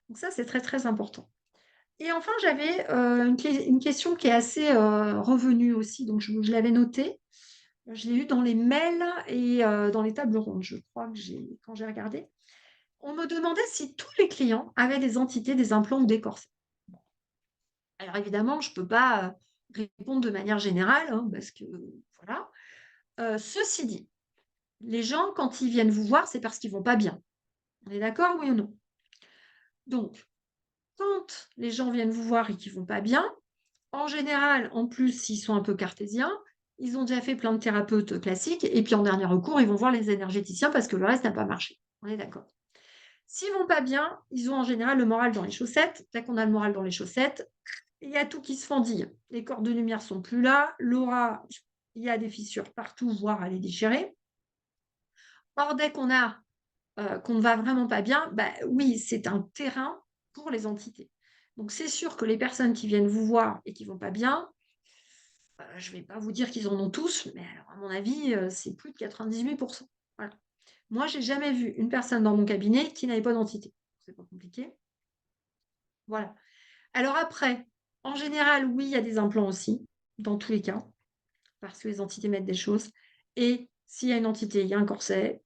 Donc ça, c'est très, très important. Et enfin, j'avais, une question qui est assez, revenue aussi, donc je l'avais notée. Je l'ai eu dans les mails et dans les tables rondes, je crois que quand j'ai regardé. On me demandait si tous les clients avaient des entités, des implants ou des corsets. Alors évidemment, je ne peux pas, répondre de manière générale, hein, parce que voilà. Ceci dit, les gens quand ils viennent vous voir, c'est parce qu'ils vont pas bien. On est d'accord, oui ou non? Donc, quand les gens viennent vous voir et qu'ils vont pas bien, en général, en plus, s'ils sont un peu cartésiens, ils ont déjà fait plein de thérapeutes, classiques et puis en dernier recours, ils vont voir les énergéticiens parce que le reste n'a pas marché. On est d'accord? S'ils vont pas bien, ils ont en général le moral dans les chaussettes. Dès qu'on a le moral dans les chaussettes, il y a tout qui se fendille. Les corps de lumière sont plus là, l'aura, il y a des fissures partout, voire elle est déchirée. Or, dès qu'on ne va vraiment pas bien, bah oui, c'est un terrain pour les entités. Donc c'est sûr que les personnes qui viennent vous voir et qui vont pas bien, je vais pas vous dire qu'ils en ont tous, mais alors à mon avis, c'est plus de 98. Voilà. Moi, j'ai jamais vu une personne dans mon cabinet qui n'avait pas d'entité. C'est pas compliqué. Voilà. Alors après, en général, oui, il y a des implants aussi, dans tous les cas, parce que les entités mettent des choses. Et s'il y a une entité, il y a un corset.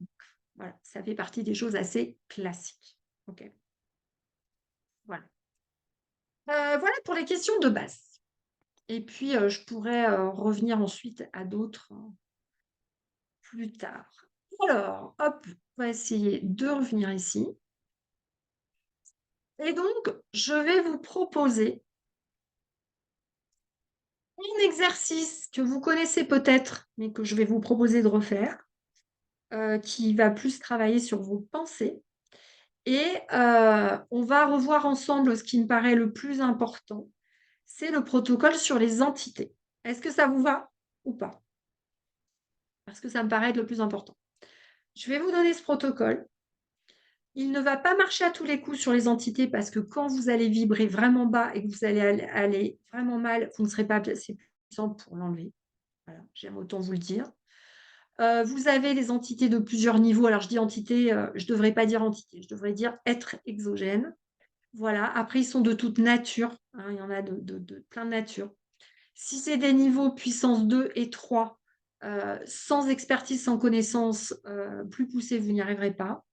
Voilà, ça fait partie des choses assez classiques. OK, voilà. Voilà pour les questions de base. Et puis, je pourrais, revenir ensuite à d'autres, plus tard. Alors, hop, on va essayer de revenir ici. Et donc, je vais vous proposer un exercice que vous connaissez peut-être, mais que je vais vous proposer de refaire. Qui va plus travailler sur vos pensées et on va revoir ensemble ce qui me paraît le plus important, c'est le protocole sur les entités. Est-ce que ça vous va ou pas? Parce que ça me paraît être le plus important. Je vais vous donner ce protocole. Il ne va pas marcher à tous les coups sur les entités parce que quand vous allez vibrer vraiment bas et que vous allez aller vraiment mal, vous ne serez pas assez puissant pour l'enlever. Voilà, j'aime autant vous le dire. Vous avez les entités de plusieurs niveaux. Alors je dis entité, je ne devrais pas dire entité, je devrais dire être exogène. Voilà, après ils sont de toute nature, hein, il y en a de plein de natures. Si c'est des niveaux puissance 2 et 3, sans expertise, sans connaissance, plus poussée, vous n'y arriverez pas.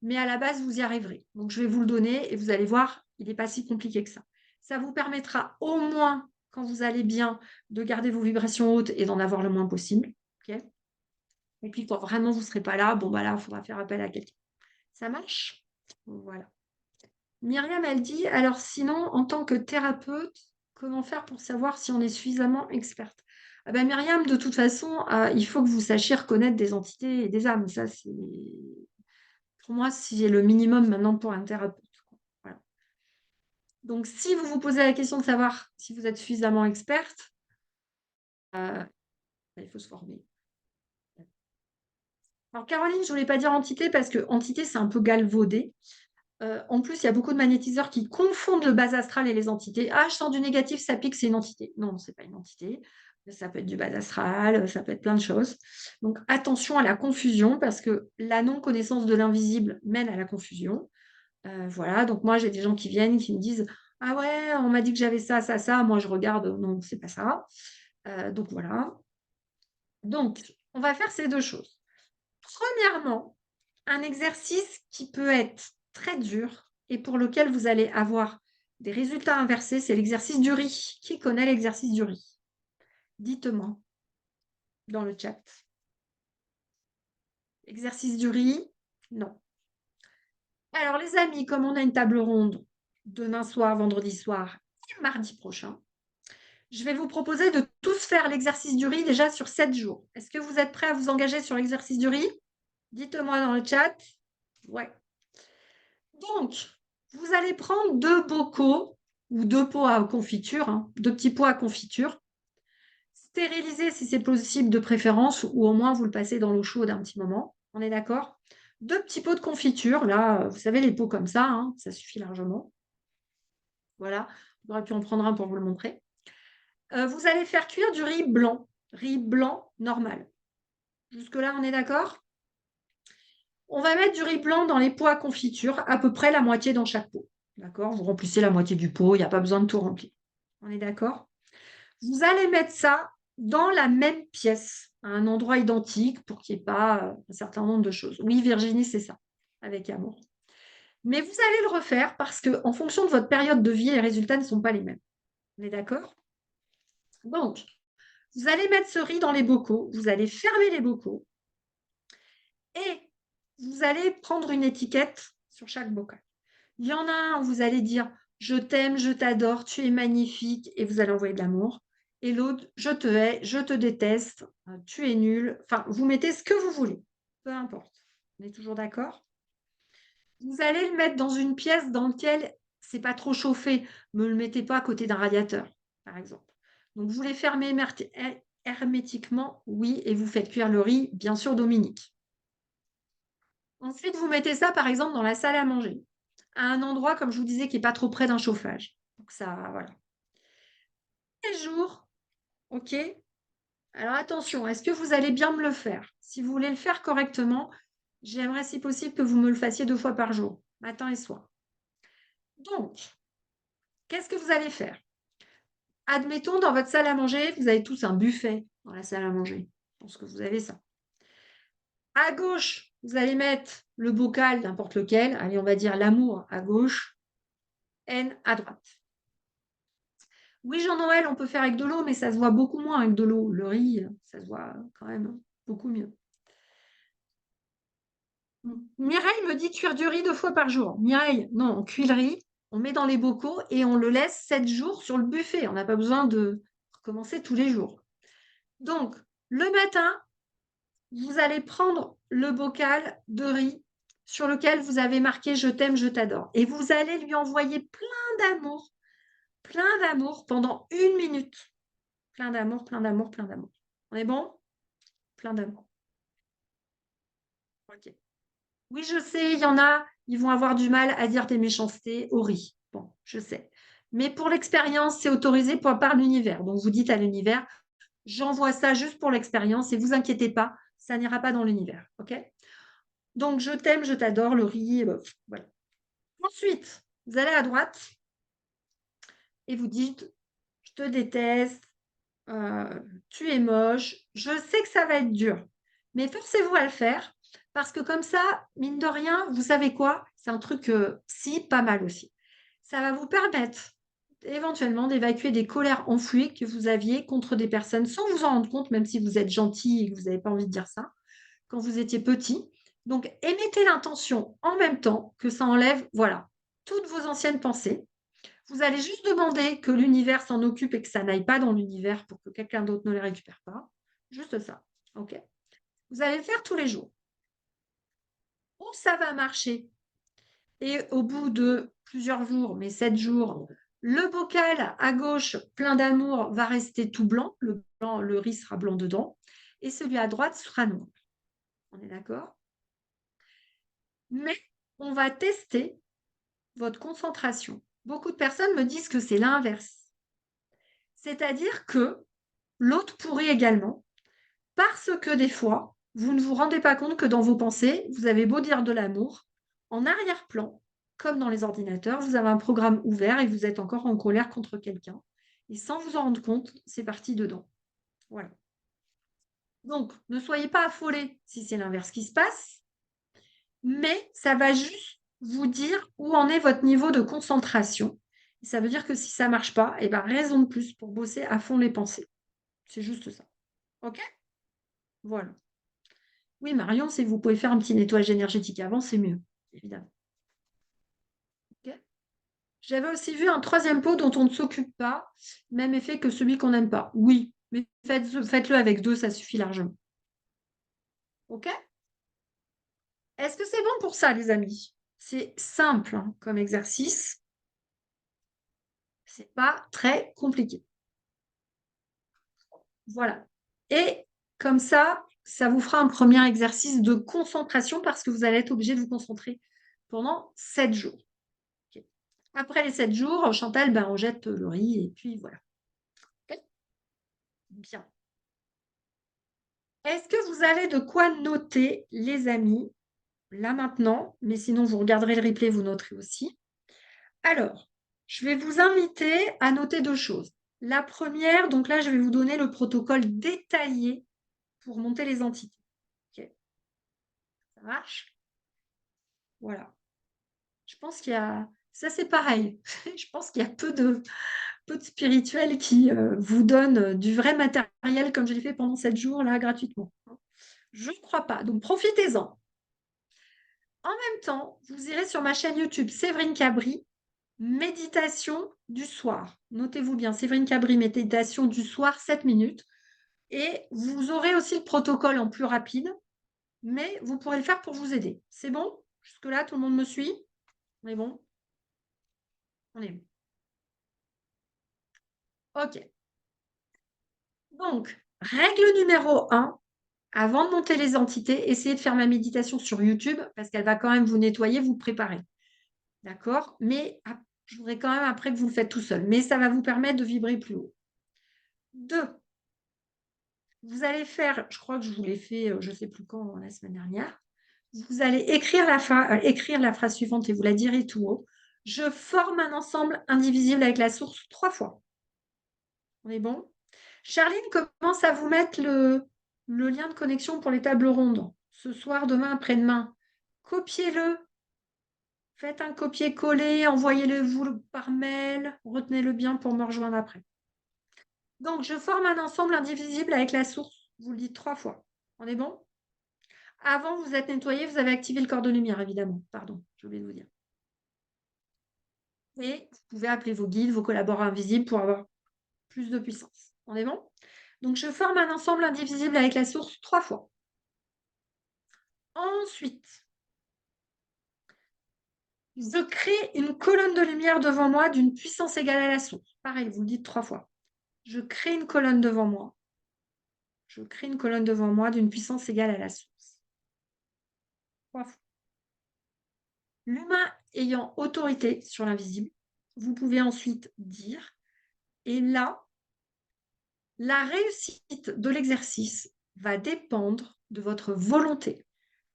mais à la base, vous y arriverez. Donc, je vais vous le donner et vous allez voir, il n'est pas si compliqué que ça. Ça vous permettra au moins, quand vous allez bien, de garder vos vibrations hautes et d'en avoir le moins possible. Ok. Et puis, quand vraiment vous ne serez pas là, bon, bah là, il faudra faire appel à quelqu'un. Ça marche? Voilà. Myriam, elle dit, alors sinon, en tant que thérapeute, comment faire pour savoir si on est suffisamment experte? Ah ben, Myriam, de toute façon, il faut que vous sachiez reconnaître des entités et des âmes. Ça, c'est pour moi, c'est le minimum maintenant pour un thérapeute. Voilà. Donc, si vous vous posez la question de savoir si vous êtes suffisamment experte, ben, il faut se former. Alors, Caroline, je ne voulais pas dire entité parce que entité, c'est un peu galvaudé. En plus, il y a beaucoup de magnétiseurs qui confondent le bas astral et les entités. Ah, je sens du négatif, ça pique, c'est une entité. Non, ce n'est pas une entité. Ça peut être du bas astral, ça peut être plein de choses. Donc, attention à la confusion parce que la non-connaissance de l'invisible mène à la confusion. Voilà, donc moi, j'ai des gens qui viennent, qui me disent, ah ouais, on m'a dit que j'avais ça, ça, ça. Moi, je regarde, non, c'est pas ça. Donc, voilà. Donc, on va faire ces deux choses. Premièrement, un exercice qui peut être très dur et pour lequel vous allez avoir des résultats inversés, c'est l'exercice du riz. Qui connaît l'exercice du riz? Dites-moi dans le chat. Exercice du riz? Non. Alors les amis, comme on a une table ronde demain soir, vendredi soir et mardi prochain, je vais vous proposer de tous faire l'exercice du riz déjà sur 7 jours. Est-ce que vous êtes prêts à vous engager sur l'exercice du riz? Dites-moi dans le chat. Ouais. Donc, vous allez prendre 2 bocaux ou 2 pots à confiture, 2 petits pots à confiture. Stériliser si c'est possible de préférence, ou au moins vous le passez dans l'eau chaude un petit moment. On est d'accord? 2 petits pots de confiture, là, vous savez, les pots comme ça, ça suffit largement. Voilà, j'aurais pu en prendre un pour vous le montrer. Vous allez faire cuire du riz blanc normal. Jusque-là, on est d'accord? On va mettre du riz blanc dans les pots à confiture, à peu près la moitié dans chaque pot. D'accord? Vous remplissez la moitié du pot, il n'y a pas besoin de tout remplir. On est d'accord? Vous allez mettre ça dans la même pièce, à un endroit identique pour qu'il n'y ait pas un certain nombre de choses. Oui, Virginie, c'est ça, avec amour. Mais vous allez le refaire parce qu'en fonction de votre période de vie, les résultats ne sont pas les mêmes. On est d'accord? Donc, vous allez mettre ce riz dans les bocaux, vous allez fermer les bocaux et vous allez prendre une étiquette sur chaque bocal. Il y en a un où vous allez dire « Je t'aime, je t'adore, tu es magnifique » et vous allez envoyer de l'amour. Et l'autre « Je te hais, je te déteste, tu es nul ». Enfin, vous mettez ce que vous voulez, peu importe. On est toujours d'accord? Vous allez le mettre dans une pièce dans laquelle c'est pas trop chauffé. Ne le mettez pas à côté d'un radiateur, par exemple. Donc, vous les fermez hermétiquement, oui, et vous faites cuire le riz, bien sûr, Dominique. Ensuite, vous mettez ça, par exemple, dans la salle à manger, à un endroit, comme je vous disais, qui n'est pas trop près d'un chauffage. Donc ça, voilà. Les jours, ok. Alors attention, est-ce que vous allez bien me le faire? Si vous voulez le faire correctement, j'aimerais si possible que vous me le fassiez 2 fois par jour, matin et soir. Donc, qu'est-ce que vous allez faire? Admettons, dans votre salle à manger, vous avez tous un buffet dans la salle à manger. Je pense que vous avez ça. À gauche, vous allez mettre le bocal, n'importe lequel. Allez, on va dire l'amour à gauche, haine à droite. Oui, Jean-Noël, on peut faire avec de l'eau, mais ça se voit beaucoup moins avec de l'eau. Le riz, ça se voit quand même beaucoup mieux. Mireille me dit cuire du riz 2 fois par jour. Mireille, non, on cuit le riz, on met dans les bocaux et on le laisse 7 jours sur le buffet. On n'a pas besoin de recommencer tous les jours. Donc, le matin, vous allez prendre le bocal de riz sur lequel vous avez marqué « Je t'aime, je t'adore ». Et vous allez lui envoyer plein d'amour pendant 1 minute. Plein d'amour, plein d'amour, plein d'amour. On est bon? Plein d'amour. Ok. Oui, je sais, il y en a, ils vont avoir du mal à dire des méchancetés au riz. Bon, je sais. Mais pour l'expérience, c'est autorisé par l'univers. Donc, vous dites à l'univers, j'envoie ça juste pour l'expérience et vous inquiétez pas, ça n'ira pas dans l'univers. OK? Donc, je t'aime, je t'adore, le riz. Voilà. Ensuite, vous allez à droite et vous dites, je te déteste, tu es moche, je sais que ça va être dur, mais forcez-vous à le faire Parce que comme ça, mine de rien, vous savez quoi? C'est un truc, si, pas mal aussi. Ça va vous permettre éventuellement d'évacuer des colères enfouies que vous aviez contre des personnes sans vous en rendre compte, même si vous êtes gentil et que vous n'avez pas envie de dire ça, quand vous étiez petit. Donc, émettez l'intention en même temps que ça enlève, voilà, toutes vos anciennes pensées. Vous allez juste demander que l'univers s'en occupe et que ça n'aille pas dans l'univers pour que quelqu'un d'autre ne les récupère pas. Juste ça. OK? Vous allez le faire tous les jours. Ou ça va marcher. Et au bout de plusieurs jours, mais 7 jours, le bocal à gauche plein d'amour va rester tout blanc, le riz sera blanc dedans, et celui à droite sera noir. On est d'accord? Mais on va tester votre concentration. Beaucoup de personnes me disent que c'est l'inverse. C'est-à-dire que l'autre pourrit également, parce que des fois, vous ne vous rendez pas compte que dans vos pensées, vous avez beau dire de l'amour, en arrière-plan, comme dans les ordinateurs, vous avez un programme ouvert et vous êtes encore en colère contre quelqu'un. Et sans vous en rendre compte, c'est parti dedans. Voilà. Donc, ne soyez pas affolés si c'est l'inverse qui se passe, mais ça va juste vous dire où en est votre niveau de concentration. Et ça veut dire que si ça ne marche pas, eh ben, raison de plus pour bosser à fond les pensées. C'est juste ça. OK? Voilà. Oui, Marion, si vous pouvez faire un petit nettoyage énergétique avant, c'est mieux, évidemment. OK. J'avais aussi vu un troisième pot dont on ne s'occupe pas, même effet que celui qu'on n'aime pas. Oui, mais faites-le avec deux, ça suffit largement. OK? Est-ce que c'est bon pour ça, les amis? C'est simple hein, comme exercice. C'est pas très compliqué. Voilà. Et comme ça vous fera un premier exercice de concentration parce que vous allez être obligé de vous concentrer pendant 7 jours. Okay. Après les 7 jours, Chantal, ben, on jette le riz et puis voilà. Okay. Bien. Est-ce que vous avez de quoi noter, les amis, là maintenant, mais sinon vous regarderez le replay, vous noterez aussi. Alors, je vais vous inviter à noter deux choses. La première, donc là, je vais vous donner le protocole détaillé pour monter les entités. Okay. Ça marche? Voilà. Je pense qu'il y a... Ça, c'est pareil. Je pense qu'il y a peu de spirituels qui vous donnent du vrai matériel comme je l'ai fait pendant 7 jours, là, gratuitement. Je ne crois pas. Donc, profitez-en. En même temps, vous irez sur ma chaîne YouTube Séverine Cabri, méditation du soir. Notez-vous bien, Séverine Cabri, méditation du soir, 7 minutes. Et vous aurez aussi le protocole en plus rapide, mais vous pourrez le faire pour vous aider. C'est bon? Jusque-là, tout le monde me suit? On est bon? On est bon. OK. Donc, règle numéro 1, avant de monter les entités, essayez de faire ma méditation sur YouTube parce qu'elle va quand même vous nettoyer, vous préparer. D'accord? Mais je voudrais quand même après que vous le faites tout seul. Mais ça va vous permettre de vibrer plus haut. 2, vous allez faire, je crois que je vous l'ai fait, je ne sais plus quand, la semaine dernière. Vous allez écrire la phrase suivante et vous la direz tout haut. Je forme un ensemble indivisible avec la source 3 fois. On est bon? Charline commence à vous mettre le lien de connexion pour les tables rondes. Ce soir, demain, après-demain. Copiez-le. Faites un copier-coller, envoyez-le vous par mail. Retenez-le bien pour me rejoindre après. Donc, je forme un ensemble indivisible avec la source. Vous le dites 3 fois. On est bon? Avant, vous êtes nettoyé, vous avez activé le corps de lumière, évidemment. Pardon, j'ai oublié de vous dire. Et vous pouvez appeler vos guides, vos collaborateurs invisibles pour avoir plus de puissance. On est bon? Donc, je forme un ensemble indivisible avec la source 3 fois. Ensuite, je crée une colonne de lumière devant moi d'une puissance égale à la source. Pareil, vous le dites 3 fois. Je crée une colonne devant moi. Je crée une colonne devant moi d'une puissance égale à la source. 3 fois. L'humain ayant autorité sur l'invisible, vous pouvez ensuite dire, et là, la réussite de l'exercice va dépendre de votre volonté,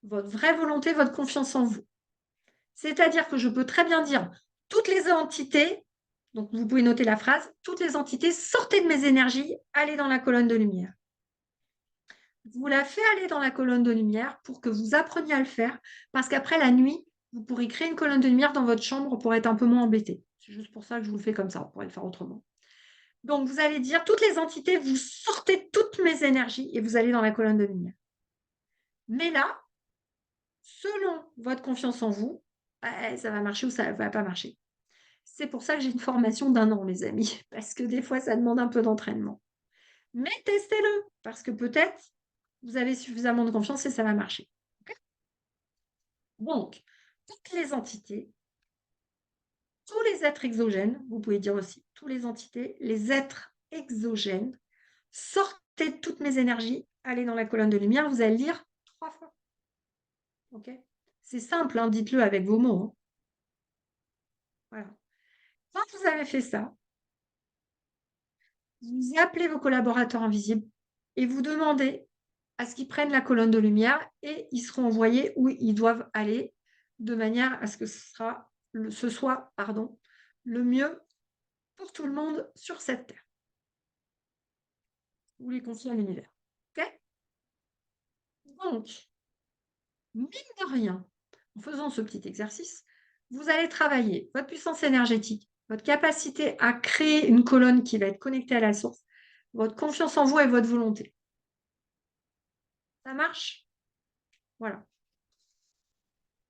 votre vraie volonté, votre confiance en vous. C'est-à-dire que je peux très bien dire toutes les entités, donc vous pouvez noter la phrase, toutes les entités, sortez de mes énergies, allez dans la colonne de lumière. vous la faites aller dans la colonne de lumière pour que vous appreniez à le faire, parce qu'après la nuit, vous pourrez créer une colonne de lumière dans votre chambre pour être un peu moins embêté. C'est juste pour ça que je vous le fais comme ça, on pourrait le faire autrement. Donc, vous allez dire, toutes les entités, vous sortez toutes mes énergies et vous allez dans la colonne de lumière. Mais là, selon votre confiance en vous, ça va marcher ou ça ne va pas marcher. C'est pour ça que j'ai une formation d'1 an, les amis, parce que des fois, ça demande un peu d'entraînement. Mais testez-le, parce que peut-être vous avez suffisamment de confiance et ça va marcher. Okay. Donc, toutes les entités, tous les êtres exogènes, vous pouvez dire aussi tous les entités, les êtres exogènes, sortez de toutes mes énergies, allez dans la colonne de lumière, vous allez lire 3 fois. Ok. C'est simple, hein, dites-le avec vos mots. Hein. Voilà. Quand vous avez fait ça, vous appelez vos collaborateurs invisibles et vous demandez à ce qu'ils prennent la colonne de lumière et ils seront envoyés où ils doivent aller de manière à ce que ce soit le mieux pour tout le monde sur cette terre. Vous les confiez à l'univers. Ok. Donc, mine de rien, en faisant ce petit exercice, vous allez travailler votre puissance énergétique, votre capacité à créer une colonne qui va être connectée à la source, votre confiance en vous et votre volonté. Ça marche? Voilà.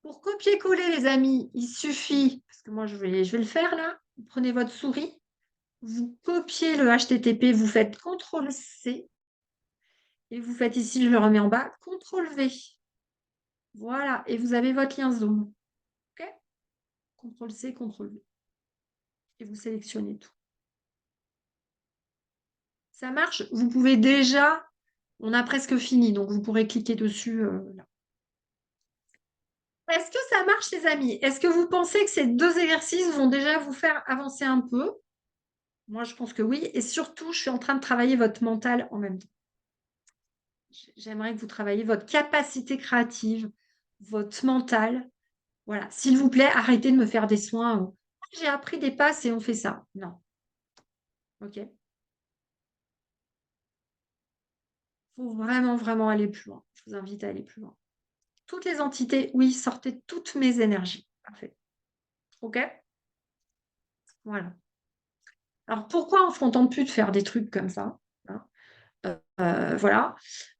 Pour copier-coller, les amis, il suffit, parce que moi je vais le faire là, vous prenez votre souris, vous copiez le HTTP, vous faites CTRL-C, et vous faites ici, je le remets en bas, CTRL-V. Voilà, et vous avez votre lien Zoom. OK? CTRL-C, CTRL-V. Et vous sélectionnez tout. Ça marche? Vous pouvez déjà, on a presque fini, donc vous pourrez cliquer dessus là. Est-ce que ça marche, les amis? Est-ce que vous pensez que ces 2 exercices vont déjà vous faire avancer un peu? Moi, je pense que oui. Et surtout, je suis en train de travailler votre mental en même temps. J'aimerais que vous travailliez votre capacité créative, votre mental. Voilà. S'il vous plaît, arrêtez de me faire des soins. J'ai appris des passes et on fait ça. Non. OK. Il faut vraiment, vraiment aller plus loin. Je vous invite à aller plus loin. Toutes les entités, oui, sortez toutes mes énergies. Parfait. OK? Voilà. Alors, pourquoi on ne se contente plus de faire des trucs comme ça? Hein. Voilà.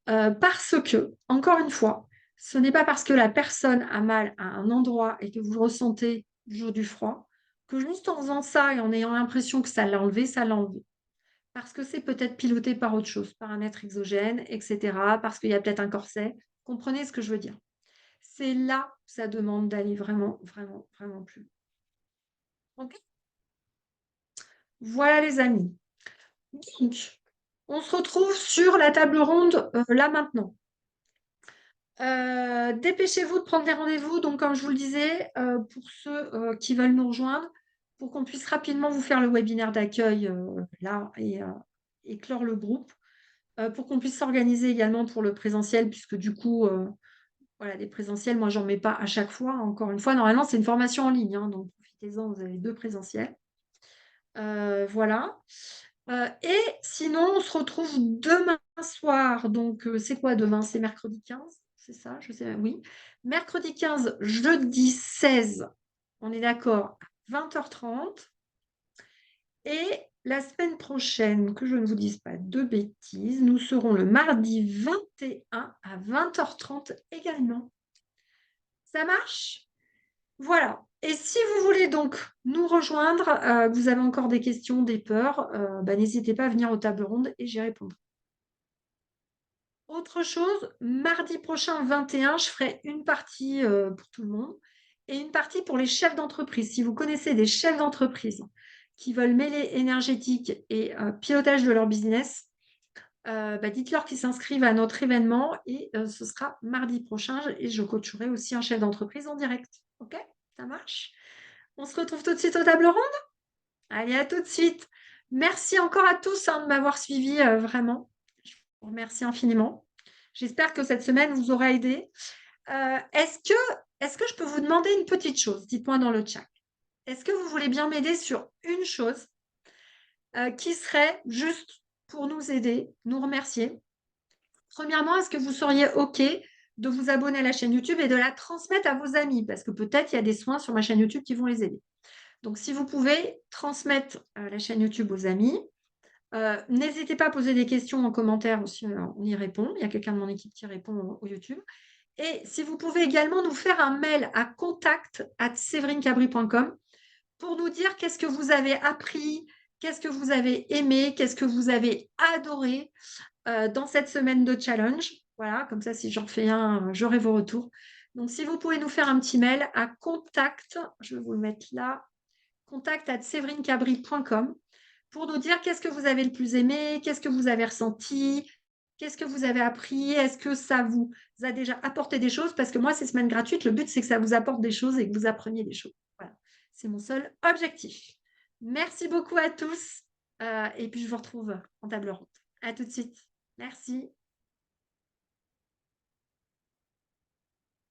Parce que, encore une fois, ce n'est pas parce que la personne a mal à un endroit et que vous le ressentez du jour du froid, que juste en faisant ça et en ayant l'impression que ça l'a enlevé, ça l'a enlevé. Parce que c'est peut-être piloté par autre chose, par un être exogène, etc. Parce qu'il y a peut-être un corset. Comprenez ce que je veux dire? C'est là que ça demande d'aller vraiment, vraiment, vraiment plus loin. Ok. Voilà les amis. Donc, on se retrouve sur la table ronde là maintenant. Dépêchez-vous de prendre des rendez-vous, donc comme je vous le disais, pour ceux qui veulent nous rejoindre, pour qu'on puisse rapidement vous faire le webinaire d'accueil là et clore le groupe, pour qu'on puisse s'organiser également pour le présentiel, puisque du coup, voilà, des présentiels, moi j'en mets pas à chaque fois, encore une fois. Normalement, c'est une formation en ligne, hein, donc profitez-en, vous avez 2 présentiels. Voilà. Et sinon, on se retrouve demain soir. Donc, c'est quoi demain? C'est mercredi 15, c'est ça? Je sais, oui. Mercredi 15, jeudi 16, on est d'accord, à 20h30. Et la semaine prochaine, que je ne vous dise pas de bêtises, nous serons le mardi 21 à 20h30 également. Ça marche? Voilà. Et si vous voulez donc nous rejoindre, que vous avez encore des questions, des peurs, n'hésitez pas à venir aux tables rondes et j'y répondrai. Autre chose, mardi prochain 21, je ferai une partie pour tout le monde et une partie pour les chefs d'entreprise. Si vous connaissez des chefs d'entreprise qui veulent mêler énergétique et pilotage de leur business, dites-leur qu'ils s'inscrivent à notre événement et ce sera mardi prochain et je coacherai aussi un chef d'entreprise en direct. OK? Ça marche? On se retrouve tout de suite aux tables rondes? Allez, à tout de suite. Merci encore à tous de m'avoir suivi, vraiment. Je vous remercie infiniment. J'espère que cette semaine vous aura aidé. Est-ce que je peux vous demander une petite chose? Dites-moi dans le chat. Est-ce que vous voulez bien m'aider sur une chose qui serait juste pour nous aider, nous remercier Premièrement, est-ce que vous seriez OK de vous abonner à la chaîne YouTube et de la transmettre à vos amis? Parce que peut-être il y a des soins sur ma chaîne YouTube qui vont les aider. Donc si vous pouvez transmettre, la chaîne YouTube aux amis. N'hésitez pas à poser des questions en commentaire aussi, on y répond. Il y a quelqu'un de mon équipe qui répond au YouTube. Et si vous pouvez également nous faire un mail à contact@séverincabri.com pour nous dire qu'est-ce que vous avez appris, qu'est-ce que vous avez aimé, qu'est-ce que vous avez adoré, dans cette semaine de challenge. Voilà, comme ça, si j'en fais un, j'aurai vos retours. Donc si vous pouvez nous faire un petit mail à contact, je vais vous le mettre là, contact@séverincabri.com pour nous dire qu'est-ce que vous avez le plus aimé, qu'est-ce que vous avez ressenti, qu'est-ce que vous avez appris, est-ce que ça vous a déjà apporté des choses? Parce que moi, ces semaines gratuites, le but, c'est que ça vous apporte des choses et que vous appreniez des choses. Voilà, c'est mon seul objectif. Merci beaucoup à tous et puis je vous retrouve en table ronde. À tout de suite. Merci.